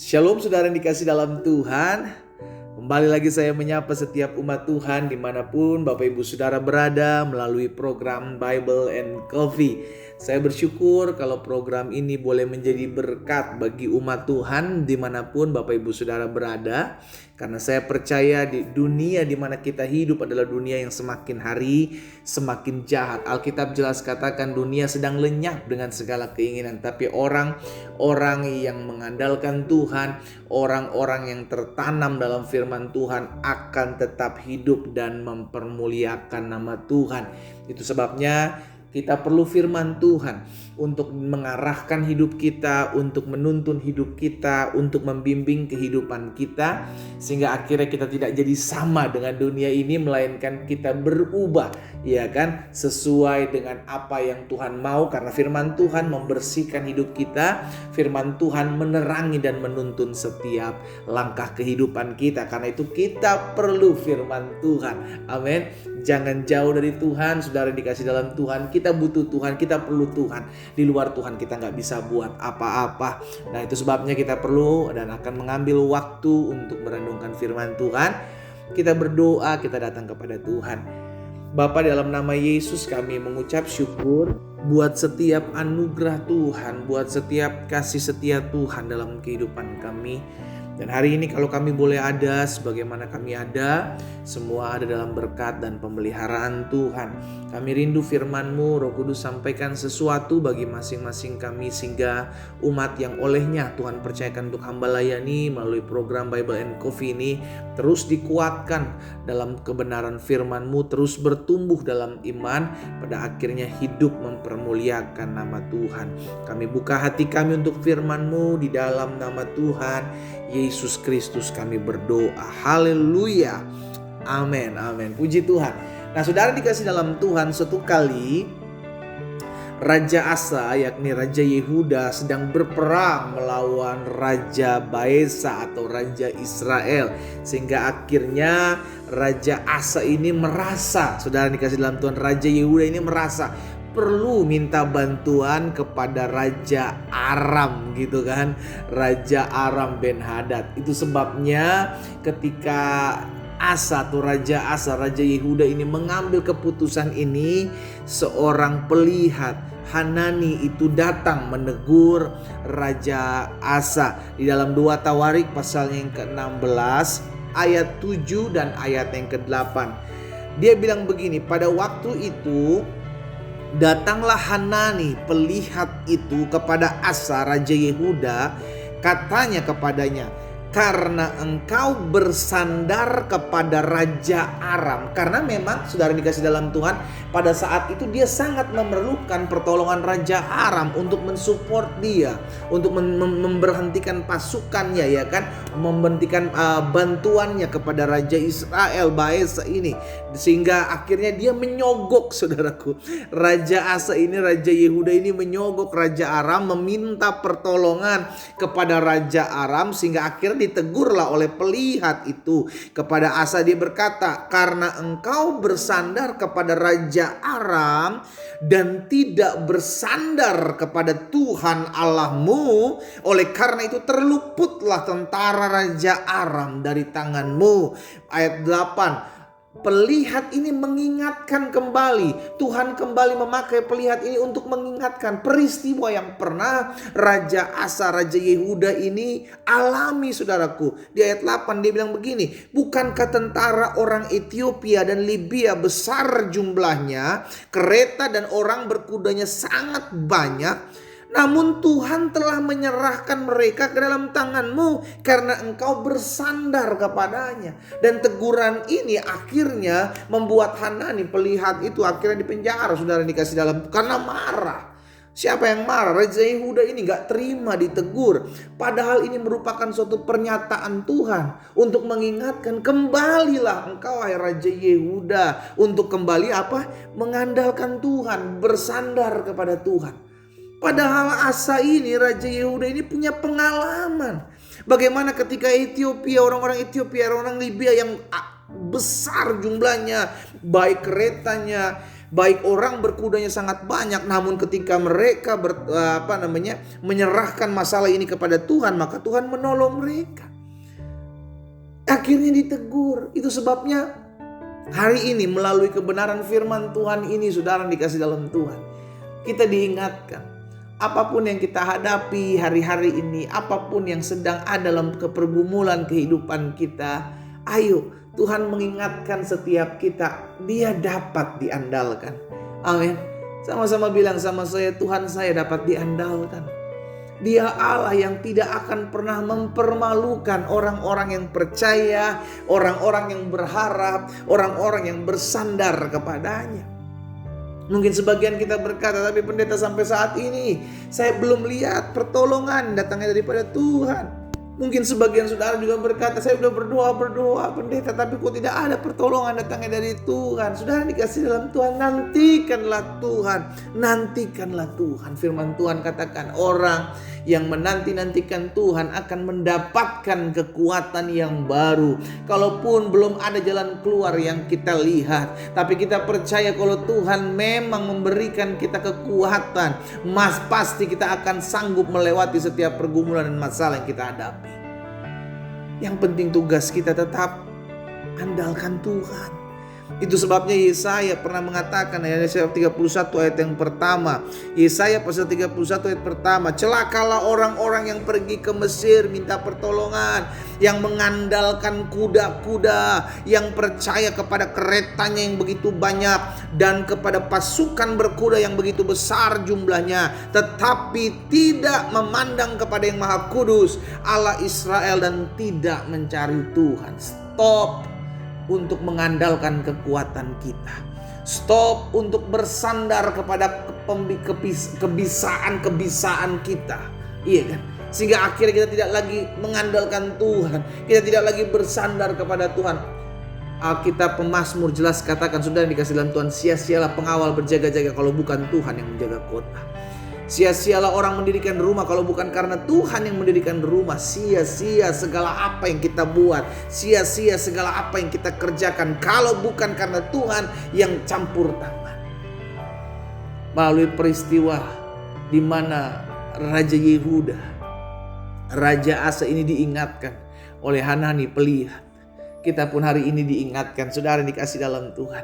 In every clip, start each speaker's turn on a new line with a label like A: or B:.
A: Shalom saudara yang dikasih dalam Tuhan. Kembali lagi saya menyapa setiap umat Tuhan dimanapun Bapak Ibu Saudara berada melalui program Bible and Coffee. Saya bersyukur kalau program ini boleh menjadi berkat bagi umat Tuhan dimanapun Bapak Ibu Saudara berada. Karena saya percaya di dunia di mana kita hidup adalah dunia yang semakin hari semakin jahat. Alkitab jelas katakan dunia sedang lenyap dengan segala keinginan. Tapi orang-orang yang mengandalkan Tuhan, orang-orang yang tertanam dalam firman Tuhan akan tetap hidup dan mempermuliakan nama Tuhan. Itu sebabnya kita perlu firman Tuhan untuk mengarahkan hidup kita, untuk menuntun hidup kita, untuk membimbing kehidupan kita, sehingga akhirnya kita tidak jadi sama dengan dunia ini, melainkan kita berubah, ya kan, sesuai dengan apa yang Tuhan mau. Karena firman Tuhan membersihkan hidup kita, firman Tuhan menerangi dan menuntun setiap langkah kehidupan kita. Karena itu kita perlu firman Tuhan, amin. Jangan jauh dari Tuhan, saudara dikasih dalam Tuhan. Kita butuh Tuhan, kita perlu Tuhan. Di luar Tuhan kita gak bisa buat apa-apa. Nah itu sebabnya kita perlu dan akan mengambil waktu untuk merenungkan firman Tuhan. Kita berdoa, kita datang kepada Tuhan. Bapa, dalam nama Yesus kami mengucap syukur buat setiap anugerah Tuhan, buat setiap kasih setia Tuhan dalam kehidupan kami. Dan hari ini kalau kami boleh ada sebagaimana kami ada, semua ada dalam berkat dan pemeliharaan Tuhan. Kami rindu firman-Mu, Roh Kudus sampaikan sesuatu bagi masing-masing kami, sehingga umat yang olehnya Tuhan percayakan untuk hamba layani melalui program Bible and Coffee ini terus dikuatkan dalam kebenaran firman-Mu, terus bertumbuh dalam iman, pada akhirnya hidup mempermuliakan nama Tuhan. Kami buka hati kami untuk firman-Mu di dalam nama Tuhan Yesus Kristus kami berdoa. Haleluya. Amin. Amin. Puji Tuhan. Nah, saudara dikasih dalam Tuhan, suatu kali Raja Asa, yakni Raja Yehuda, sedang berperang melawan Raja Baesa atau Raja Israel. Sehingga akhirnya Raja Asa ini merasa, saudara dikasih dalam Tuhan, Raja Yehuda ini merasa perlu minta bantuan kepada Raja Aram, gitu kan, Raja Aram Ben-Hadad. Itu sebabnya ketika Asa atau Raja Asa, Raja Yehuda ini mengambil keputusan ini, seorang pelihat Hanani itu datang menegur Raja Asa. Di dalam 2 Tawarik pasalnya yang ke-16 ayat 7 dan ayat yang ke-8. Dia bilang begini, pada waktu itu datanglah Hanani pelihat itu kepada Asa Raja Yehuda, katanya kepadanya, karena engkau bersandar kepada Raja Aram. Karena memang saudara dikasih dalam Tuhan, pada saat itu dia sangat memerlukan pertolongan Raja Aram untuk mensupport dia, untuk memberhentikan pasukannya, ya kan, memberikan bantuannya kepada Raja Israel Baesa ini. Sehingga akhirnya dia menyogok, saudaraku, Raja Asa ini, Raja Yehuda ini menyogok Raja Aram, meminta pertolongan kepada Raja Aram. Sehingga akhirnya ditegurlah oleh pelihat itu kepada Asa. Dia berkata, karena engkau bersandar kepada Raja Aram dan tidak bersandar kepada Tuhan Allahmu, oleh karena itu terluputlah tentara Raja Aram dari tanganmu. Ayat 8. Pelihat ini mengingatkan kembali, Tuhan kembali memakai pelihat ini untuk mengingatkan peristiwa yang pernah Raja Asa, Raja Yehuda ini alami, saudaraku. Di ayat 8 dia bilang begini, bukankah tentara orang Ethiopia dan Libya besar jumlahnya, kereta dan orang berkudanya sangat banyak, namun Tuhan telah menyerahkan mereka ke dalam tanganmu karena engkau bersandar kepadanya. Dan teguran ini akhirnya membuat Hanani pelihat itu akhirnya dipenjara, saudara dikasih dalam, karena marah. Siapa yang marah? Raja Yehuda ini gak terima ditegur. Padahal ini merupakan suatu pernyataan Tuhan untuk mengingatkan, kembalilah engkau hai Raja Yehuda, untuk kembali apa? Mengandalkan Tuhan, bersandar kepada Tuhan. Padahal Asa ini, Raja Yehuda ini punya pengalaman. Bagaimana ketika Ethiopia, orang-orang Ethiopia, orang-orang Libya yang besar jumlahnya, baik keretanya, Baik orang berkudanya sangat banyak, namun ketika mereka menyerahkan masalah ini kepada Tuhan, maka Tuhan menolong mereka. Akhirnya ditegur. Itu sebabnya hari ini melalui kebenaran firman Tuhan ini, saudara dikasih dalam Tuhan, kita diingatkan, apapun yang kita hadapi hari-hari ini, apapun yang sedang ada dalam kepergumulan kehidupan kita, ayo Tuhan mengingatkan setiap kita, Dia dapat diandalkan. Amin. Sama-sama bilang sama saya, Tuhan saya dapat diandalkan. Dia Allah yang tidak akan pernah mempermalukan orang-orang yang percaya, orang-orang yang berharap, orang-orang yang bersandar kepadanya. Mungkin sebagian kita berkata, tapi pendeta sampai saat ini saya belum lihat pertolongan datangnya daripada Tuhan. Mungkin sebagian saudara juga berkata, saya sudah berdoa pendeta, tapi kok tidak ada pertolongan datangnya dari Tuhan. Saudara dikasih dalam Tuhan, nantikanlah Tuhan. Firman Tuhan katakan, orang yang menanti-nantikan Tuhan akan mendapatkan kekuatan yang baru. Kalaupun belum ada jalan keluar yang kita lihat, tapi kita percaya kalau Tuhan memang memberikan kita kekuatan, pasti kita akan sanggup melewati setiap pergumulan dan masalah yang kita hadapi. Yang penting tugas kita tetap andalkan Tuhan. Itu sebabnya Yesaya pernah mengatakan, Yesaya 31 ayat yang pertama, Yesaya pasal 31 ayat pertama, celakalah orang-orang yang pergi ke Mesir minta pertolongan, yang mengandalkan kuda-kuda, yang percaya kepada keretanya yang begitu banyak dan kepada pasukan berkuda yang begitu besar jumlahnya, tetapi tidak memandang kepada yang Maha Kudus Allah Israel dan tidak mencari Tuhan. Stop untuk mengandalkan kekuatan kita. Stop untuk bersandar kepada kebisaan kita. Iya kan? Sehingga akhirnya kita tidak lagi mengandalkan Tuhan. Kita tidak lagi bersandar kepada Tuhan. Alkitab Pemazmur jelas katakan, sudah dikasih dalam Tuhan, sia-sialah pengawal berjaga-jaga kalau bukan Tuhan yang menjaga kota. Sia-sialah orang mendirikan rumah kalau bukan karena Tuhan yang mendirikan rumah. Sia-sia segala apa yang kita buat, sia-sia segala apa yang kita kerjakan kalau bukan karena Tuhan yang campur tangan. Melalui peristiwa di mana Raja Yehuda, Raja Asa ini diingatkan oleh Hanani pelihat. Kita pun hari ini diingatkan, saudara dikasih dalam Tuhan,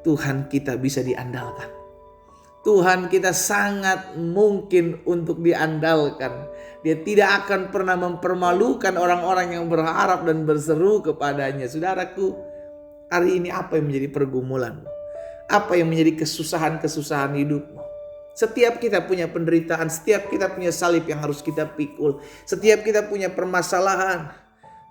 A: Tuhan kita bisa diandalkan. Tuhan kita sangat mungkin untuk diandalkan. Dia tidak akan pernah mempermalukan orang-orang yang berharap dan berseru kepadanya. Saudaraku, hari ini apa yang menjadi pergumulanmu? Apa yang menjadi kesusahan-kesusahan hidupmu? Setiap kita punya penderitaan, setiap kita punya salib yang harus kita pikul, setiap kita punya permasalahan.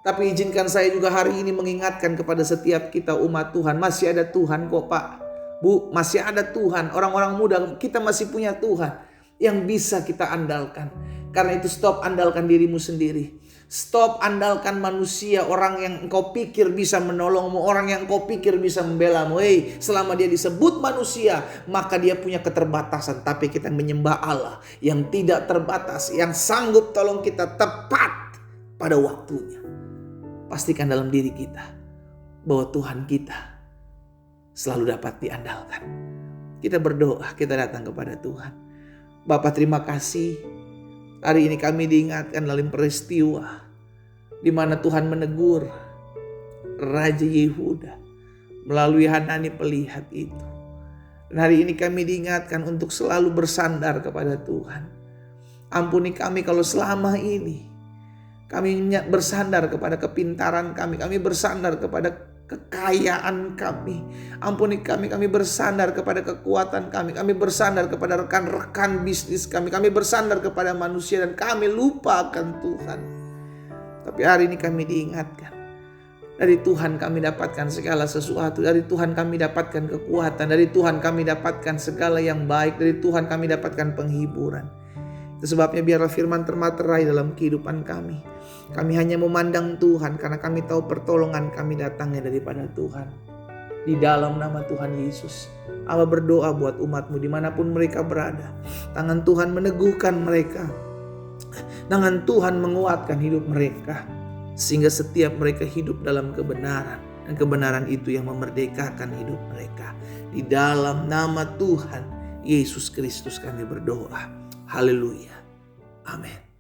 A: Tapi izinkan saya juga hari ini mengingatkan kepada setiap kita umat Tuhan, masih ada Tuhan kok Pak. Bu, masih ada Tuhan. Orang-orang muda, kita masih punya Tuhan yang bisa kita andalkan. Karena itu stop andalkan dirimu sendiri. Stop andalkan manusia, orang yang engkau pikir bisa menolongmu, orang yang engkau pikir bisa membelamu. Selama dia disebut manusia, maka dia punya keterbatasan. Tapi kita menyembah Allah yang tidak terbatas, yang sanggup tolong kita tepat pada waktunya. Pastikan dalam diri kita bahwa Tuhan kita selalu dapat diandalkan. Kita berdoa, kita datang kepada Tuhan. Bapa, terima kasih. Hari ini kami diingatkan dalam peristiwa di mana Tuhan menegur Raja Yehuda melalui Hanani pelihat itu. Dan hari ini kami diingatkan untuk selalu bersandar kepada Tuhan. Ampuni kami kalau selama ini kami bersandar kepada kepintaran kami bersandar kepada kekayaan kami. Ampuni kami bersandar kepada kekuatan kami bersandar kepada rekan-rekan bisnis kami bersandar kepada manusia dan kami lupakan Tuhan. Tapi hari ini kami diingatkan, dari Tuhan kami dapatkan segala sesuatu, dari Tuhan kami dapatkan kekuatan, dari Tuhan kami dapatkan segala yang baik, dari Tuhan kami dapatkan penghiburan. Itu sebabnya biarlah firman termaterai dalam kehidupan kami. Kami hanya memandang Tuhan karena kami tahu pertolongan kami datangnya daripada Tuhan. Di dalam nama Tuhan Yesus, Allah berdoa buat umatmu dimanapun mereka berada. Tangan Tuhan meneguhkan mereka. Tangan Tuhan menguatkan hidup mereka. Sehingga setiap mereka hidup dalam kebenaran. dan kebenaran itu yang memerdekakan hidup mereka. Di dalam nama Tuhan Yesus Kristus kami berdoa. Haleluya. Amin.